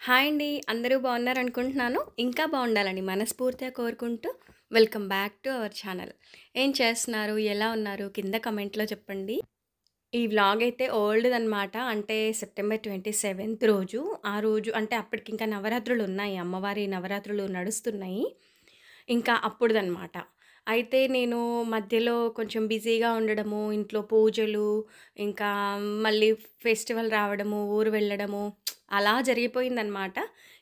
Hi అండి. అందరూ బాగున్నారనుకుంటున్నాను. ఇంకా బాగుండాలని మనస్ఫూర్తిగా కోరుకుంటూ welcome back to our channel. ఏం చేస్తున్నారు? ఎలా ఉన్నారు? కింద కమెంట్‌లో చెప్పండి. ఈ వ్లాగ్ అయితే ఓల్డ్‌దనమాట. అంటే సెప్టెంబర్ 27థ్ రోజు. ఆ రోజు అంటే అప్పటికింకా నవరాత్రులున్నాయి. అమ్మవారి నవరాత్రులు నడుస్తున్నాయి. ఇంకా అప్పుడుదనమాట. అయితే నేను మధ్యలో కొంచెం బిజీగా ఉండడము, ఇంట్లో పూజలు, ఇంకా మళ్ళీ ఫెస్టివల్ రావడము, ఊరు వెళ్ళడము అలా జరిగిపోయిందనమాట.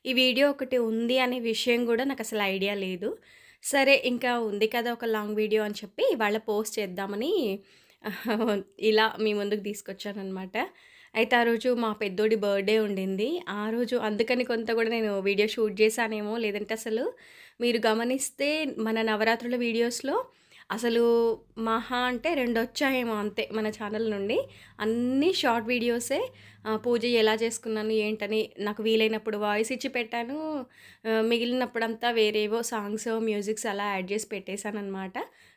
ఈ వీడియో ఒకటి ఉంది అనే విషయం గూడా నాకసలు ఐడియా లేదు. సరే ఇంకా ఉంది కదా! ఒక లాంగ్ వీడియో అని చెప్పి ఇవాళ పోస్ట్ చేద్దామని ఇలా మీ ముందుకు తీసుకొచ్చాననమాట. అయితే ఆ రోజు మా పెద్దోడి బర్త్‌డే ఉండింది. ఆ రోజు అందుకని కొంత గూడా నేను వీడియో షూట్ చేశానేమో, లేదంటే అసలు మీరు గమనిస్తే మన నవరాత్రుల వీడియోస్‌లో అసలు మహా అంటే 2 వచ్చాయేమో అంతే మన ఛానల్ నుండి. అన్నీ షార్ట్ వీడియోసే. పూజ ఎలా చేసుకున్నాను, ఏంటని నాకు వీలైనప్పుడు వాయిస్ ఇచ్చి పెట్టాను. మిగిలినప్పుడంతా వేరేవో సాంగ్స్, మ్యూజిక్స్ అలా యాడ్ చేసి పెట్టేశాననమాట.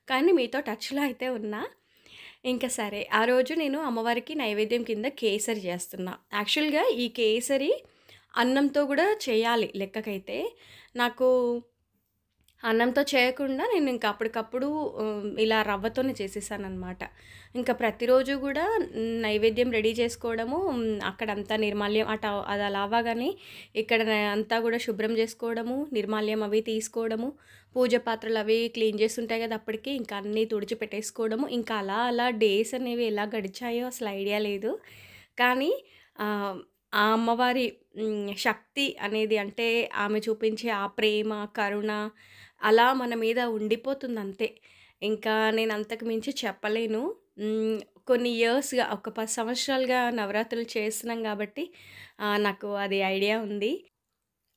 కానీ మీతో టచ్‌లో అయితే ఉన్నా. ఇంక సరే. ఆ రోజు నేను అమ్మవారికి నైవేద్యం కింద కేసరి చేస్తున్నా. యాక్చువల్‌గా ఈ కేసరి అన్నంతో గూడా చేయాలి లెక్కకైతే. నాకు అన్నంతో చేయకుండా నేను ఇంక అప్పటికప్పుడు ఇలా రవ్వతోనే చేసేసాననమాట. ఇంకా ప్రతిరోజు గూడా నైవేద్యం రెడీ చేసుకోవడము, అక్కడంతా నిర్మాల్యం అది అలా అవ్వగానే ఇక్కడ అంతా గూడా శుభ్రం చేసుకోవడము, నిర్మాల్యం అవి తీసుకోవడము, పూజ పాత్రలు అవి క్లీన్ చేసుంటాయి గదా! అప్పటికి ఇంకా అన్నీ తుడిచిపెట్టేసుకోవడము. ఇంకా అలా అలా డేస్ అనేవి ఎలా గడిచాయో అసలు ఐడియా లేదు. కానీ ఆహ్, ఆ అమ్మవారి శక్తి అనేది అంటే ఆమె చూపించే ఆ ప్రేమ, కరుణ అలా మన మీద ఉండిపోతుందంతే. ఇంకా నేను అంతకు మించి చెప్పలేను. హ్మ్. కొన్ని ఇయర్స్‌గా ఒక 10 సంవత్సరాలుగా నవరాత్రులు చేస్తున్నాం గాబట్టి నాకు అది ఐడియా ఉంది.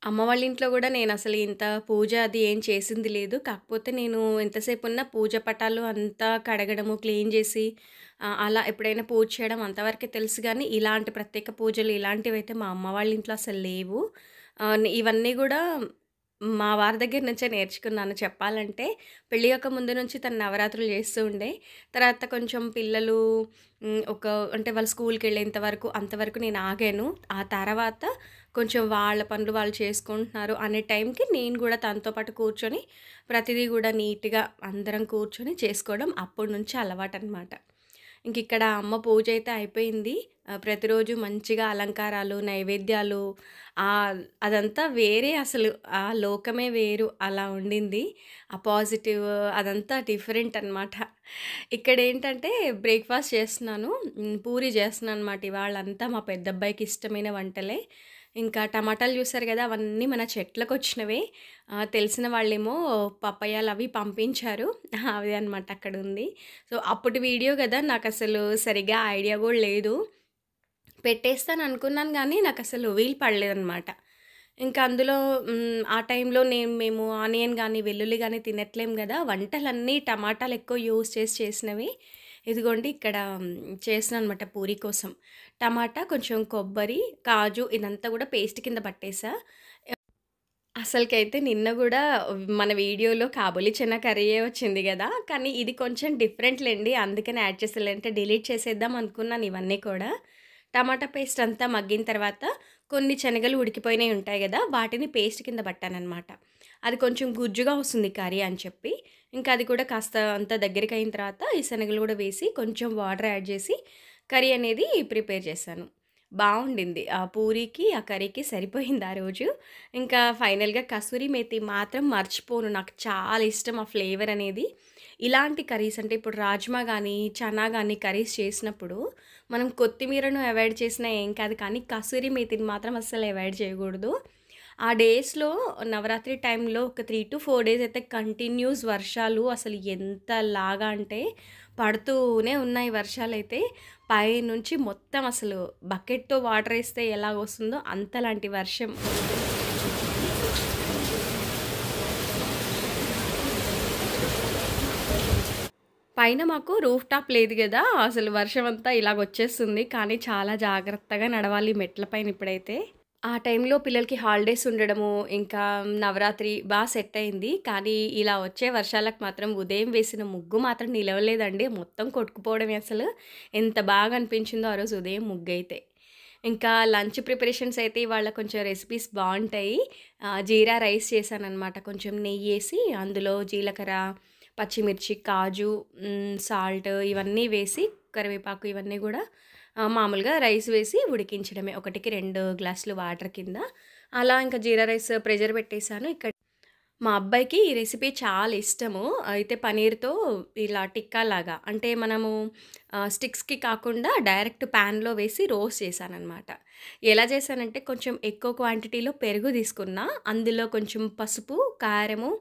అమ్మ వాళ్ళ ఇంట్లో గూడా నేనసలు ఇంత పూజ అది ఏం చేసింది లేదు. కాకపోతే నేను ఎంతసేపున్నా పూజ పటాలు అంతా కడగడము, క్లీన్ జేసి అలా ఎప్పుడైనా పూజ చేయడం అంతవరకే తెలుసు గానీ, ఇలాంటి ప్రత్యేక పూజలు ఇలాంటివైతే మా అమ్మ వాళ్ళ ఇంట్లో అసలు లేవు. ఇవన్నీ గూడా మా వారి దగ్గర నుంచే నేర్చుకున్నాను చెప్పాలంటే. పెళ్లి గాక ముందు నుంచి తను నవరాత్రులు చేస్తూ ఉండే. తర్వాత కొంచెం పిల్లలు ఒక అంటే వాళ్ళు స్కూల్‌కెళ్ళేంత వరకు అంతవరకు నేను ఆగాను. ఆ తర్వాత కొంచెం వాళ్ళ పనులు వాళ్ళు చేసుకుంటున్నారు అనే టైంకి నేను గూడా తనతో పాటు కూర్చొని ప్రతిదీ గూడా నీట్‌గా అందరం కూర్చొని చేసుకోవడం అప్పటి నుంచి అలవాటనమాట. ఇంకిక్కడ అమ్మ పూజైతే అయిపోయింది. ప్రతిరోజు మంచిగా అలంకారాలు, నైవేద్యాలు అదంతా వేరే అసలు. ఆ లోకమే వేరు అలా ఉండింది. ఆ పాజిటివ్ అదంతా డిఫరెంట్ అనమాట. ఇక్కడేంటంటే బ్రేక్‌ఫాస్ట్ చేస్తున్నాను. పూరి చేస్తున్నాననమాట ఇవాళంతా మా పెద్దబ్బాయికి ఇష్టమైన వంటలే. ఇంకా టమాటాలు చూసారు గదా! అవన్నీ మన చెట్లకొచ్చినవే. తెలిసిన వాళ్ళేమో పపయ్యాలవి పంపించారు. అదే అనమాట అక్కడుంది. సో, అప్పటి వీడియో గదా! నాకసలు సరిగ్గా ఐడియా గూడా లేదు. పెట్టేస్తాననుకున్నాను గానీ, నాకసలు వీలు పడలేదనమాట. ఇంకా అందులో ఆ టైంలో మేము ఆనియన్ గానీ, వెల్లుల్లి గానీ తినట్లేం గదా! వంటలన్నీ టమాటాలెక్కువ యూజ్ చేసి చేసినవి. ఇదిగోండి ఇక్కడ చేస్తున్నాననమాట పూరి కోసం. టమాటా, కొంచెం కొబ్బరి, కాజు ఇదంతా గూడా పేస్ట్ కింద పట్టేసా. అసలకైతే నిన్న గూడా మన వీడియోలో కాబూలి చనా కర్రీయే వచ్చింది గదా! కానీ ఇది కొంచెం డిఫరెంట్ లెండి. అందుకని యాడ్ చేసా. లేదంటే డిలీట్ చేసేద్దాం అనుకున్నాను ఇవన్నీ కూడా. టమాటా పేస్ట్ అంతా మగ్గిన తర్వాత కొన్ని శనగలు ఉడికిపోయినయి ఉంటాయి గదా! వాటిని పేస్ట్ కింద పట్టాననమాట. అది కొంచెం గుజ్జుగా వస్తుంది కర్రీ అని చెప్పి, ఇంకా అది కూడా కాస్త అంతా దగ్గరికయిన తర్వాత ఈ శనగలు గూడా వేసి కొంచెం వాటర్ యాడ్ చేసి కర్రీ అనేది ప్రిపేర్ చేశాను. బావుండింది. ఆ పూరీకి, ఆ కర్రీకి సరిపోయింది ఆ రోజు. ఇంకా ఫైనల్‌గా కసూరి మేతి మాత్రం మర్చిపోను. నాకు చాలా ఇష్టం ఆ ఫ్లేవర్ అనేది. ఇలాంటి కర్రీస్ అంటే ఇప్పుడు రాజ్మా గానీ, చనా గానీ కర్రీస్ చేసినప్పుడు మనం కొత్తిమీరను అవాయిడ్ చేసినా ఏం కాదు. కానీ కసూరి మేతిని మాత్రం అస్సలు అవాయిడ్ చేయకూడదు. ఆ డేస్‌లో నవరాత్రి టైంలో ఒక 3-4 డేస్ అయితే కంటిన్యూస్ వర్షాలు అసలు ఎంతలాగా అంటే పడుతూనే ఉన్నాయి వర్షాలైతే. పైనుంచి మొత్తం అసలు బకెట్‌తో వాటరేస్తే ఎలాగొస్తుందో అంతలాంటి వర్షం. పైన మాకు రూఫ్ టాప్ లేదు గదా! అసలు వర్షమంతా ఇలాగొచ్చేస్తుంది. కానీ చాలా జాగ్రత్తగా నడవాలి మెట్ల పైన ఇప్పుడైతే. ఆ టైంలో పిల్లలకి హాలిడేస్ ఉండడము, ఇంకా నవరాత్రి సెట్ అయింది. కానీ ఇలా వచ్చే వర్షాలకు మాత్రం ఉదయం వేసిన ముగ్గు మాత్రం నిలవలేదండి. మొత్తం కొట్టుకుపోవడమే అసలు. ఎంత బాగా అనిపించిందో ఆ రోజు ఉదయం ముగ్గైతే. ఇంకా లంచ్ ప్రిపరేషన్స్ అయితే ఇవాళ కొంచెం రెసిపీస్ బావుంటాయి. జీరా రైస్ చేశాననమాట. కొంచెం నెయ్యేసి అందులో జీలకర్ర, పచ్చిమిర్చి, కాజు, సాల్ట్ ఇవన్నీ వేసి కరివేపాకు ఇవన్నీ గూడా మామూలుగా రైస్ వేసి ఉడికించడమే. ఒకటికి 2 గ్లాసులు వాటర్ కింద. అలా ఇంకా జీరా రైస్ ప్రెషర్ పెట్టేసాను. మా అబ్బాయికి ఈ రెసిపీ చాలా ఇష్టము. అయితే పన్నీర్‌తో ఇలా టిక్కా లాగా అంటే మనము స్టిక్స్‌కి కాకుండా డైరెక్ట్ పాన్‌లో వేసి రోస్ట్ చేశాననమాట. ఎలా చేశానంటే కొంచెం ఎక్కువ క్వాంటిటీలో పెరుగు తీసుకున్నా. అందులో కొంచెం పసుపు, కారము,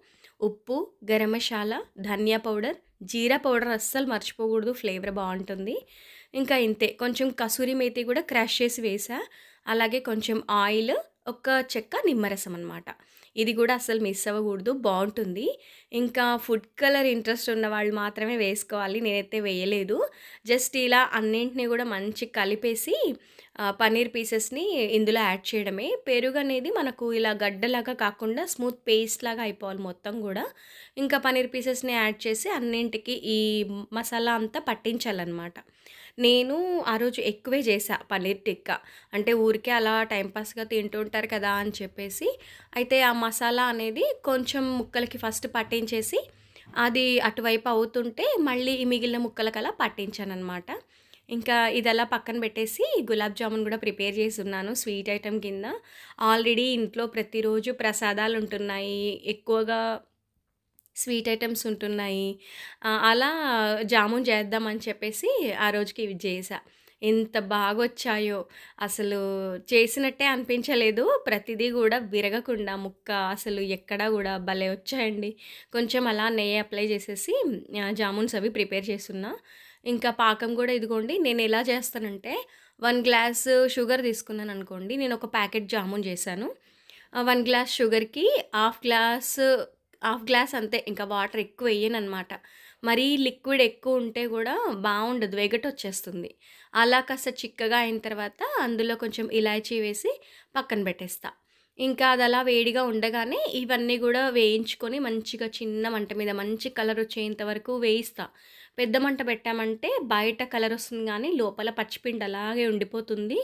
ఉప్పు, గరం మసాలా, ధనియా పౌడర్, జీరా పౌడర్ అస్సలు మర్చిపోకూడదు. ఫ్లేవర్ బావుంటుంది. ఇంకా ఇంతే. కొంచెం కసూరి మేతి కూడా క్రష్ చేసి వేశా. అలాగే కొంచెం ఆయిల్, ఒక చెక్క నిమ్మరసం అనమాట. ఇది కూడా అస్సలు మిస్ అవ్వకూడదు. బావుంటుంది. ఇంకా ఫుడ్ కలర్ ఇంట్రెస్ట్ ఉన్న వాళ్ళు మాత్రమే వేసుకోవాలి. నేనైతే వేయలేదు. జస్ట్ ఇలా అన్నింటిని కూడా మంచిగా కలిపేసి పన్నీర్ పీసెస్‌ని ఇందులో యాడ్ చేయడమే. పెరుగనేది మనకు ఇలా గడ్డలాగా కాకుండా స్మూత్ పేస్ట్ లాగా అయిపోవాలి మొత్తం గూడా. ఇంకా పన్నీర్ పీసెస్‌ని యాడ్ చేసి అన్నింటికి ఈ మసాలా అంతా పట్టించాలనమాట. నేను ఆ రోజు ఎక్కువే చేశా పన్నీర్ టిక్కా. అంటే ఊరికే అలా టైమ్ పాస్‌గా తింటూ ఉంటారు కదా అని చెప్పేసి. అయితే ఆ మసాలా అనేది కొంచెం ముక్కలకి ఫస్ట్ పట్టించేసి, అది అటువైపు అవుతుంటే మళ్ళీ ఈ మిగిలిన ముక్కలకలా పట్టించాననమాట. ఇంకా ఇదలా పక్కన పెట్టేసి గులాబ్ జామున్ గూడా ప్రిపేర్ చేసున్నాను స్వీట్ ఐటెమ్ కింద. ఆల్రెడీ ఇంట్లో ప్రతిరోజు ప్రసాదాలుంటున్నాయి. ఎక్కువగా స్వీట్ ఐటెమ్స్ ఉంటున్నాయి. అలా జామున్ చేద్దామని చెప్పేసి ఆ రోజుకి ఇవి చేశా. ఎంత బాగొచ్చాయో! అసలు చేసినట్టే అనిపించలేదు. ప్రతిదీ గూడా విరగకుండా ముక్క అసలు ఎక్కడా గూడా భలే వచ్చాయండి. కొంచెం అలా నెయ్యి అప్లై చేసేసి జామున్స్ అవి ప్రిపేర్ చేసున్నా. ఇంకా పాకం గూడా ఇదిగోండి నేనెలా చేస్తానంటే 1 గ్లాసు షుగర్ తీసుకున్నాననుకోండి. నేనొక ప్యాకెట్ జామున్ చేశాను. 1 గ్లాస్ షుగర్‌కి హాఫ్ గ్లాస్ అంతే. ఇంకా వాటర్ ఎక్కువెయ్యననమాట. మరీ లిక్విడ్ ఎక్కువుంటే గూడా బావుండదు. వెగటొచ్చేస్తుంది. అలా కాస్త చిక్కగా అయిన తర్వాత అందులో కొంచెం ఇలాచీ వేసి పక్కన పెట్టేస్తా. ఇంకా అదలా వేడిగా ఉండగానే ఇవన్నీ గూడా వేయించుకొని మంచిగా చిన్న మంట మీద మంచి కలరొచ్చేంత వరకు వేయిస్తా. పెద్ద మంట పెట్టామంటే బయట కలరొస్తుంది గానీ లోపల పచ్చిపిండి అలాగే ఉండిపోతుంది.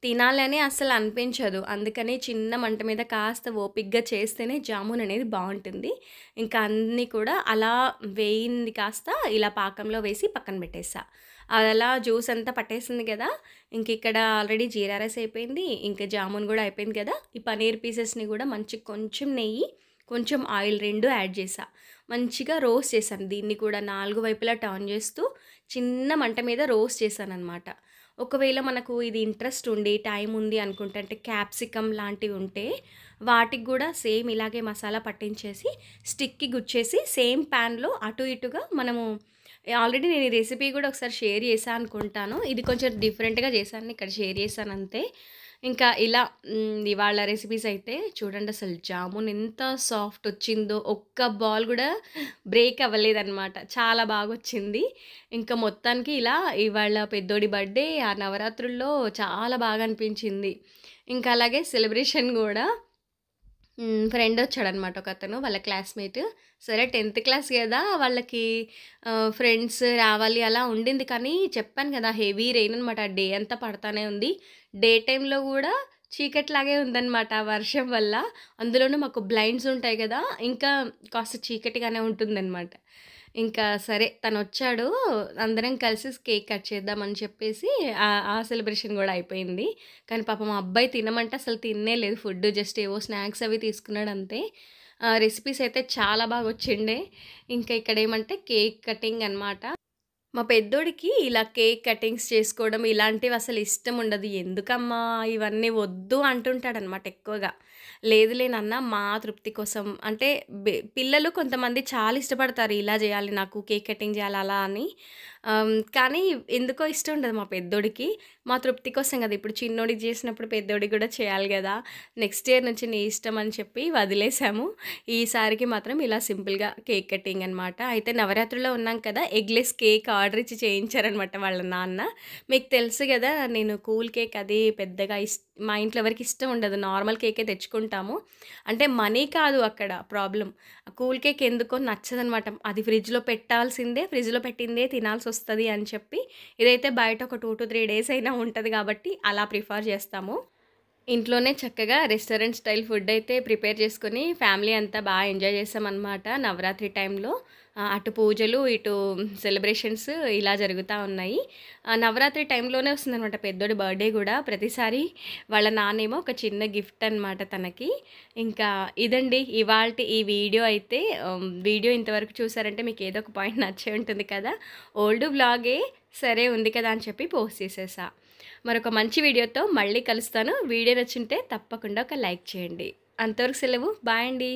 తినాలని అస్సలు అనిపించదు. అందుకని చిన్న మంట మీద కాస్త ఓపికగా చేస్తేనే జామున్ అనేది బావుంటుంది. ఇంకా అన్నీ కూడా అలా వేయింది కాస్త ఇలా పాకంలో వేసి పక్కన పెట్టేసా. అదలా జ్యూస్ అంతా పట్టేసింది గదా! ఇంకిక్కడ ఆల్రెడీ జీరా రైస్ అయిపోయింది. ఇంకా జామున్ గూడా అయిపోయింది కదా! ఈ పన్నీర్ పీసెస్‌ని గూడా మంచిగా కొంచెం నెయ్యి, కొంచెం ఆయిల్ 2 యాడ్ చేశా. మంచిగా రోస్ట్ చేశాను. దీన్ని కూడా 4 వైపులా టర్న్ చేస్తూ చిన్న మంట మీద రోస్ట్ చేశాననమాట. ఒకవేళ మనకు ఇది ఇంట్రెస్ట్ ఉండి, టైం ఉంది అనుకుంటే అంటే క్యాప్సికమ్ లాంటివి ఉంటే వాటికి గూడా సేమ్ ఇలాగే మసాలా పట్టించేసి స్టిక్‌కి గుచ్చేసి సేమ్ పాన్‌లో అటు ఇటుగా మనము ఆల్రెడీ నేను ఈ రెసిపీ గూడా ఒకసారి షేర్ చేశా అనుకుంటాను. ఇది కొంచెం డిఫరెంట్‌గా చేశాను. ఇక్కడ షేర్ చేశానంతే. ఇంకా ఇలా ఇవాళ రెసిపీస్ అయితే చూడండి అసలు జామున్ ఎంత సాఫ్ట్ వచ్చిందో. ఒక్క బాల్ గూడా బ్రేక్ అవ్వలేదనమాట. చాలా బాగొచ్చింది. ఇంకా మొత్తానికి ఇలా ఇవాళ పెద్దోడి బర్త్‌డే ఆ నవరాత్రుల్లో చాలా బాగా అనిపించింది. ఇంకా అలాగే సెలబ్రేషన్ గూడా ఫ్రెండ్ వచ్చాడనమాట ఒకతను. వాళ్ళ క్లాస్‌మేట్. సరే 10థ్ క్లాస్ గదా! వాళ్ళకి ఫ్రెండ్స్ రావాలి అలా ఉండింది. కానీ చెప్పాను గదా! హెవీ రెయిన్ అనమాట. డే అంతా పడతానే ఉంది. డే టైమ్‌లో గూడా చీకటిలాగే ఉందనమాట ఆ వర్షం వల్ల. అందులోనూ మాకు బ్లైండ్స్ ఉంటాయి గదా! ఇంకా కాస్త చీకటిగానే ఉంటుందనమాట. ఇంకా సరే తనొచ్చాడు. అందరం కలిసి కేక్ కట్ చేద్దామని చెప్పేసి ఆ సెలబ్రేషన్ గూడా అయిపోయింది. కానీ పాపం మా అబ్బాయి తినమంటే అసలు తిననే లేదు ఫుడ్డు. జస్ట్ ఏవో స్నాక్స్ అవి తీసుకున్నాడంతే. రెసిపీస్ అయితే చాలా బాగొచ్చిండే. ఇంకా ఇక్కడేమంటే కేక్ కటింగ్ అనమాట. మా పెద్దోడికి ఇలా కేక్ కటింగ్స్ చేసుకోవడం ఇలాంటివి అసలు ఇష్టం ఉండదు. ఎందుకమ్మా ఇవన్నీ వద్దు అంటుంటాడనమాట ఎక్కువగా. లేదులే నాన్న మా తృప్తి కోసం అంటే పిల్లలు కొంతమంది చాలా ఇష్టపడతారు. ఇలా చేయాలి నాకు కేక్ కటింగ్ చేయాలి అలా అని. కానీ ఎందుకో ఇష్టం ఉండదు మా పెద్దోడికి. మా తృప్తి కోసం కదా! ఇప్పుడు చిన్నోడికి చేసినప్పుడు పెద్దోడికి కూడా చేయాలి గదా! నెక్స్ట్ ఇయర్ నుంచి నీ ఇష్టం అని చెప్పి వదిలేసాము. ఈసారికి మాత్రం ఇలా సింపుల్‌గా కేక్ కటింగ్ అనమాట. అయితే నవరాత్రుల్లో ఉన్నాం కదా! ఎగ్‌లెస్ కేక్ ఆర్డర్ ఇచ్చి చేయించారనమాట వాళ్ళ నాన్న. మీకు తెలుసు గదా! నేను కూల్ కేక్ అది పెద్దగా మా ఇంట్లో ఎవరికీ ఇష్టం ఉండదు. నార్మల్ కేకే తెచ్చుకుంటాము. అంటే మనీ కాదు అక్కడ ప్రాబ్లమ్. కూల్ కేక్ ఎందుకో నచ్చదనమాట. అది ఫ్రిడ్జ్‌లో పెట్టాల్సిందే, ఫ్రిడ్జ్‌లో పెట్టిందే తినాల్సొస్తది అని చెప్పి, ఇదైతే బయట ఒక 2-3 డేస్ అయినా ఉంటది కాబట్టి అలా ప్రిఫర్ చేస్తాము. ఇంట్లోనే చక్కగా రెస్టారెంట్ స్టైల్ ఫుడ్ అయితే ప్రిపేర్ చేసుకొని ఫ్యామిలీ అంతా బాగా ఎంజాయ్ చేసామన్నమాట నవరాత్రి టైంలో. అటు పూజలు, ఇటు సెలబ్రేషన్స్ ఇలా జరుగుతా ఉన్నాయి. నవరాత్రి టైంలోనే వస్తుందనమాట పెద్దోడి బర్త్‌డే గూడా. ప్రతిసారి వాళ్ళ నాన్నేమో ఒక చిన్న గిఫ్ట్ అనమాట తనకి. ఇంకా ఇదండి ఇవాల్టి ఈ వీడియో అయితే. వీడియో ఇంతవరకు చూసారంటే మీకు ఏదో ఒక పాయింట్ నచ్చే ఉంటుంది కదా! ఓల్డ్ వ్లాగే సరే ఉంది కదా అని చెప్పి పోస్ట్ చేసేసా. మరొక మంచి వీడియోతో మళ్ళీ కలుస్తాను. వీడియో నచ్చుంటే తప్పకుండా ఒక లైక్ చేయండి. అంతవరకు సెలవు. బాయ్ అండి.